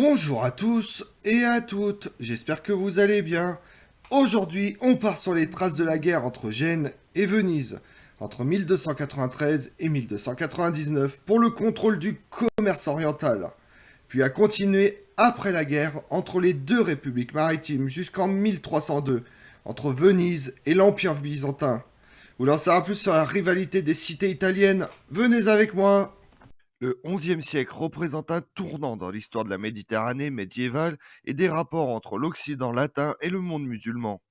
Bonjour à tous et à toutes, j'espère que vous allez bien. Aujourd'hui, on part sur les traces de la guerre entre Gênes et Venise, entre 1293 et 1299, pour le contrôle du commerce oriental, puis a continué après la guerre entre les deux républiques maritimes jusqu'en 1302, entre Venise et l'Empire byzantin. Vous voulez en savoir plus sur la rivalité des cités italiennes? Venez avec moi. Le XIe siècle représente un tournant dans l'histoire de la Méditerranée médiévale et des rapports entre l'Occident latin et le monde musulman.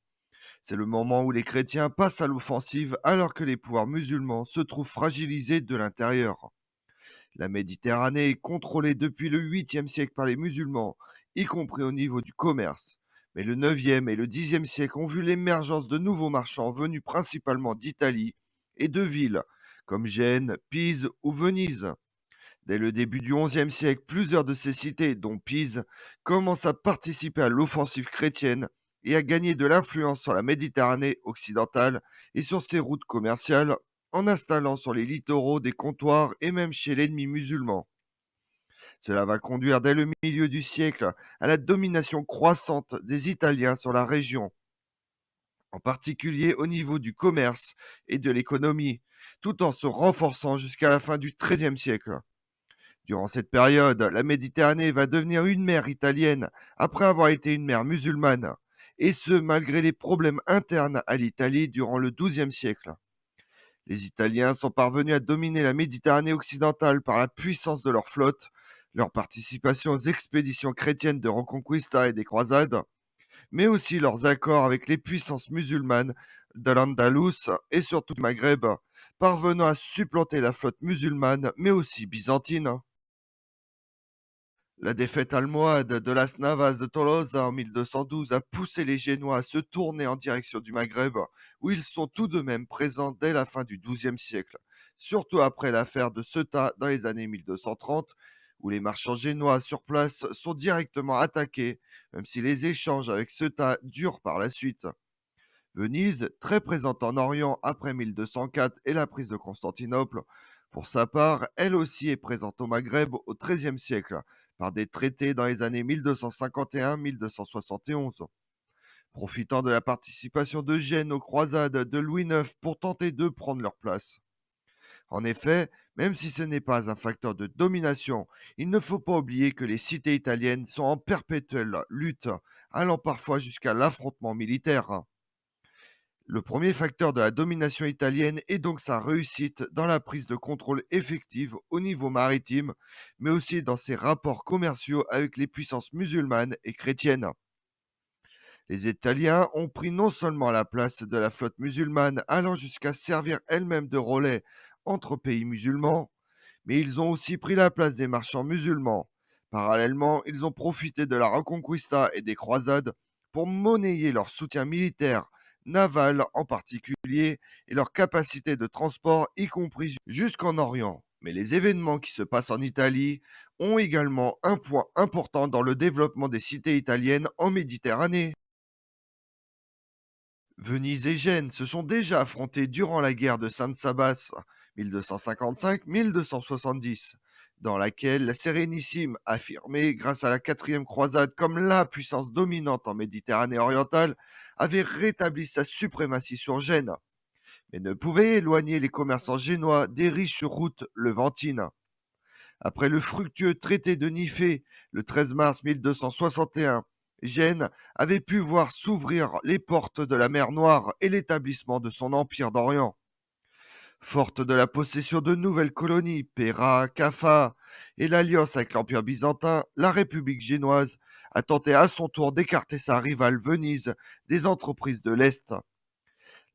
C'est le moment où les chrétiens passent à l'offensive alors que les pouvoirs musulmans se trouvent fragilisés de l'intérieur. La Méditerranée est contrôlée depuis le 8e siècle par les musulmans, y compris au niveau du commerce. Mais le 9e et le 10e siècle ont vu l'émergence de nouveaux marchands venus principalement d'Italie et de villes comme Gênes, Pise ou Venise. Dès le début du XIe siècle, plusieurs de ces cités, dont Pise, commencent à participer à l'offensive chrétienne et à gagner de l'influence sur la Méditerranée occidentale et sur ses routes commerciales, en installant sur les littoraux des comptoirs et même chez l'ennemi musulman. Cela va conduire dès le milieu du siècle à la domination croissante des Italiens sur la région, en particulier au niveau du commerce et de l'économie, tout en se renforçant jusqu'à la fin du XIIIe siècle. Durant cette période, la Méditerranée va devenir une mer italienne après avoir été une mer musulmane, et ce malgré les problèmes internes à l'Italie durant le XIIe siècle. Les Italiens sont parvenus à dominer la Méditerranée occidentale par la puissance de leur flotte, leur participation aux expéditions chrétiennes de Reconquista et des croisades, mais aussi leurs accords avec les puissances musulmanes de l'Andalous et surtout du Maghreb, parvenant à supplanter la flotte musulmane mais aussi byzantine. La défaite almohade de Las Navas de Tolosa en 1212 a poussé les Génois à se tourner en direction du Maghreb, où ils sont tout de même présents dès la fin du XIIe siècle, surtout après l'affaire de Ceuta dans les années 1230, où les marchands génois sur place sont directement attaqués, même si les échanges avec Ceuta durent par la suite. Venise, très présente en Orient après 1204 et la prise de Constantinople, pour sa part, elle aussi est présente au Maghreb au XIIIe siècle, par des traités dans les années 1251-1271. Profitant de la participation de Gênes aux croisades de Louis IX pour tenter de prendre leur place. En effet, même si ce n'est pas un facteur de domination, il ne faut pas oublier que les cités italiennes sont en perpétuelle lutte, allant parfois jusqu'à l'affrontement militaire. Le premier facteur de la domination italienne est donc sa réussite dans la prise de contrôle effective au niveau maritime, mais aussi dans ses rapports commerciaux avec les puissances musulmanes et chrétiennes. Les Italiens ont pris non seulement la place de la flotte musulmane allant jusqu'à servir elle-même de relais entre pays musulmans, mais ils ont aussi pris la place des marchands musulmans. Parallèlement, ils ont profité de la Reconquista et des croisades pour monnayer leur soutien militaire, naval en particulier, et leur capacité de transport, y compris jusqu'en Orient. Mais les événements qui se passent en Italie ont également un point important dans le développement des cités italiennes en Méditerranée. Venise et Gênes se sont déjà affrontés durant la guerre de San Sabas 1255-1270, dans laquelle la Sérénissime, affirmée grâce à la quatrième croisade comme la puissance dominante en Méditerranée orientale, avait rétabli sa suprématie sur Gênes, mais ne pouvait éloigner les commerçants génois des riches routes levantines. Après le fructueux traité de Nifée le 13 mars 1261, Gênes avait pu voir s'ouvrir les portes de la mer Noire et l'établissement de son empire d'Orient. Forte de la possession de nouvelles colonies, Péra, Caffa, et l'alliance avec l'Empire byzantin, la République génoise a tenté à son tour d'écarter sa rivale Venise des entreprises de l'Est.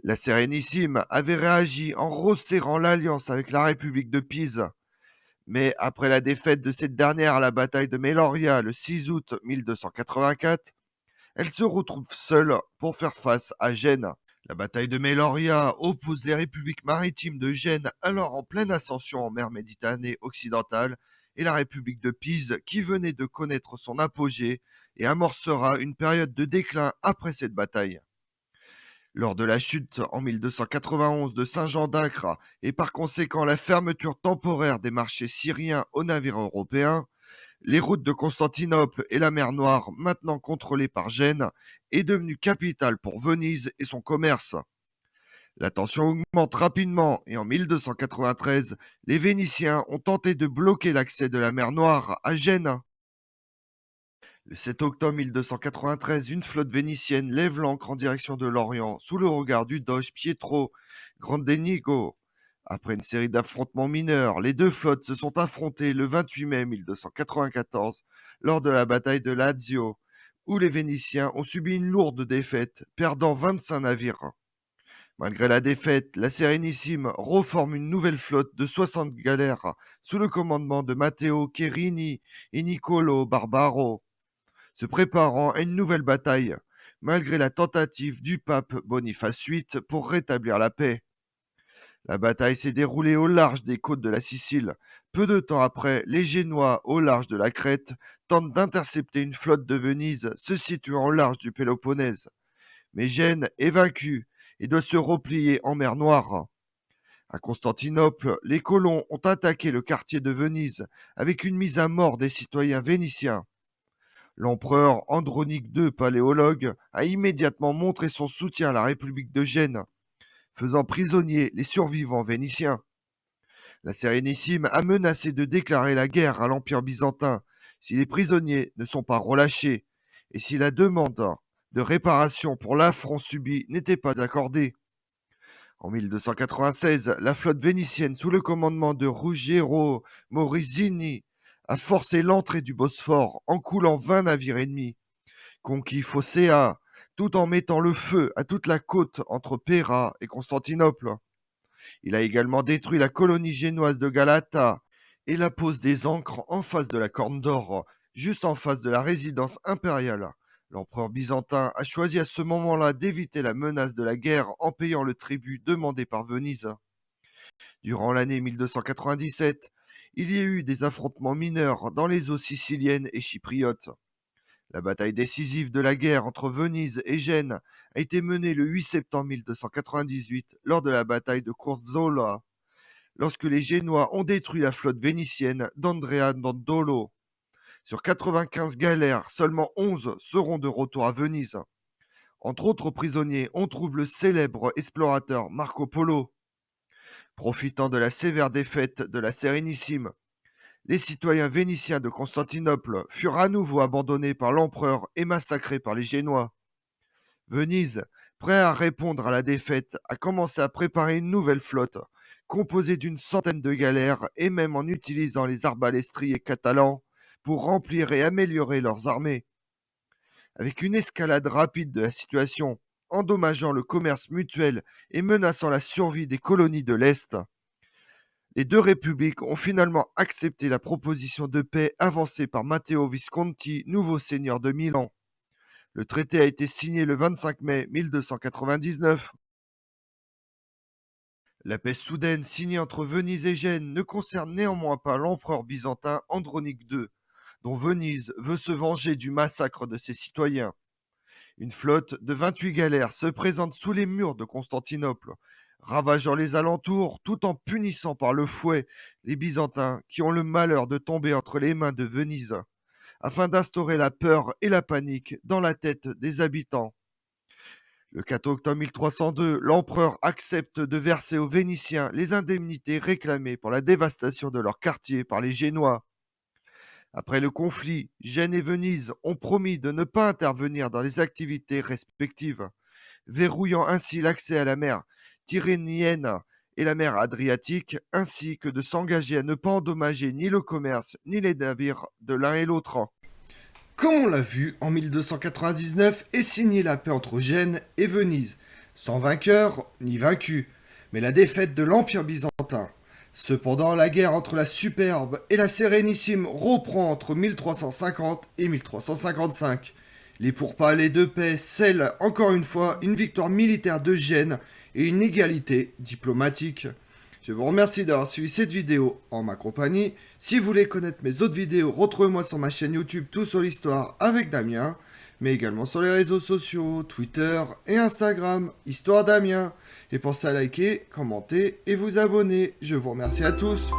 La Sérénissime avait réagi en resserrant l'alliance avec la République de Pise. Mais après la défaite de cette dernière à la bataille de Meloria le 6 août 1284, elle se retrouve seule pour faire face à Gênes. La bataille de Meloria oppose les républiques maritimes de Gênes, alors en pleine ascension en mer Méditerranée occidentale, et la République de Pise, qui venait de connaître son apogée et amorcera une période de déclin après cette bataille. Lors de la chute en 1291 de Saint-Jean d'Acre et par conséquent la fermeture temporaire des marchés syriens aux navires européens, Les routes de Constantinople et la mer Noire, maintenant contrôlées par Gênes, est devenue capitale pour Venise et son commerce. La tension augmente rapidement et en 1293, les Vénitiens ont tenté de bloquer l'accès de la mer Noire à Gênes. Le 7 octobre 1293, une flotte vénitienne lève l'ancre en direction de l'Orient sous le regard du doge Pietro Grandenigo. Après une série d'affrontements mineurs, les deux flottes se sont affrontées le 28 mai 1294 lors de la bataille de Lazio, où les Vénitiens ont subi une lourde défaite, perdant 25 navires. Malgré la défaite, la Sérénissime reforme une nouvelle flotte de 60 galères sous le commandement de Matteo Cherini et Niccolo Barbaro, se préparant à une nouvelle bataille, malgré la tentative du pape Boniface VIII pour rétablir la paix. La bataille s'est déroulée au large des côtes de la Sicile. Peu de temps après, les Génois, au large de la Crète, tentent d'intercepter une flotte de Venise se situant au large du Péloponnèse. Mais Gênes est vaincu et doit se replier en mer Noire. À Constantinople, les colons ont attaqué le quartier de Venise avec une mise à mort des citoyens vénitiens. L'empereur Andronique II, paléologue, a immédiatement montré son soutien à la République de Gênes, faisant prisonniers les survivants vénitiens. La Sérénissime a menacé de déclarer la guerre à l'Empire byzantin si les prisonniers ne sont pas relâchés et si la demande de réparation pour l'affront subi n'était pas accordée. En 1296, la flotte vénitienne sous le commandement de Ruggiero Morosini a forcé l'entrée du Bosphore en coulant 20 navires ennemis, conquis Phocéa, tout en mettant le feu à toute la côte entre Péra et Constantinople. Il a également détruit la colonie génoise de Galata et la pose des ancres en face de la Corne d'Or, juste en face de la résidence impériale. L'empereur byzantin a choisi à ce moment-là d'éviter la menace de la guerre en payant le tribut demandé par Venise. Durant l'année 1297, il y a eu des affrontements mineurs dans les eaux siciliennes et chypriotes. La bataille décisive de la guerre entre Venise et Gênes a été menée le 8 septembre 1298 lors de la bataille de Curzola, lorsque les Génois ont détruit la flotte vénitienne d'Andrea Dandolo. Sur 95 galères, seulement 11 seront de retour à Venise. Entre autres prisonniers, on trouve le célèbre explorateur Marco Polo. Profitant de la sévère défaite de la Sérénissime, les citoyens vénitiens de Constantinople furent à nouveau abandonnés par l'empereur et massacrés par les Génois. Venise, prêt à répondre à la défaite, a commencé à préparer une nouvelle flotte, composée d'une centaine de galères et même en utilisant les arbalétriers catalans pour remplir et améliorer leurs armées. Avec une escalade rapide de la situation, endommageant le commerce mutuel et menaçant la survie des colonies de l'Est, les deux républiques ont finalement accepté la proposition de paix avancée par Matteo Visconti, nouveau seigneur de Milan. Le traité a été signé le 25 mai 1299. La paix soudaine signée entre Venise et Gênes ne concerne néanmoins pas l'empereur byzantin Andronique II, dont Venise veut se venger du massacre de ses citoyens. Une flotte de 28 galères se présente sous les murs de Constantinople, ravageant les alentours tout en punissant par le fouet les Byzantins qui ont le malheur de tomber entre les mains de Venise, afin d'instaurer la peur et la panique dans la tête des habitants. Le 4 octobre 1302, l'empereur accepte de verser aux Vénitiens les indemnités réclamées pour la dévastation de leur quartier par les Génois. Après le conflit, Gênes et Venise ont promis de ne pas intervenir dans les activités respectives, verrouillant ainsi l'accès à la mer Tyrrhénienne et la mer Adriatique, ainsi que de s'engager à ne pas endommager ni le commerce ni les navires de l'un et l'autre. Comme on l'a vu, en 1299 est signée la paix entre Gênes et Venise, sans vainqueur ni vaincu, mais la défaite de l'Empire byzantin. Cependant, la guerre entre la Superbe et la Sérénissime reprend entre 1350 et 1355. Les pourparlers de paix scellent encore une fois une victoire militaire de Gênes et une égalité diplomatique. Je vous remercie d'avoir suivi cette vidéo en ma compagnie. Si vous voulez connaître mes autres vidéos, retrouvez-moi sur ma chaîne YouTube Tout sur l'Histoire avec Damien, mais également sur les réseaux sociaux, Twitter et Instagram, Histoire Damien. Et pensez à liker, commenter et vous abonner. Je vous remercie à tous.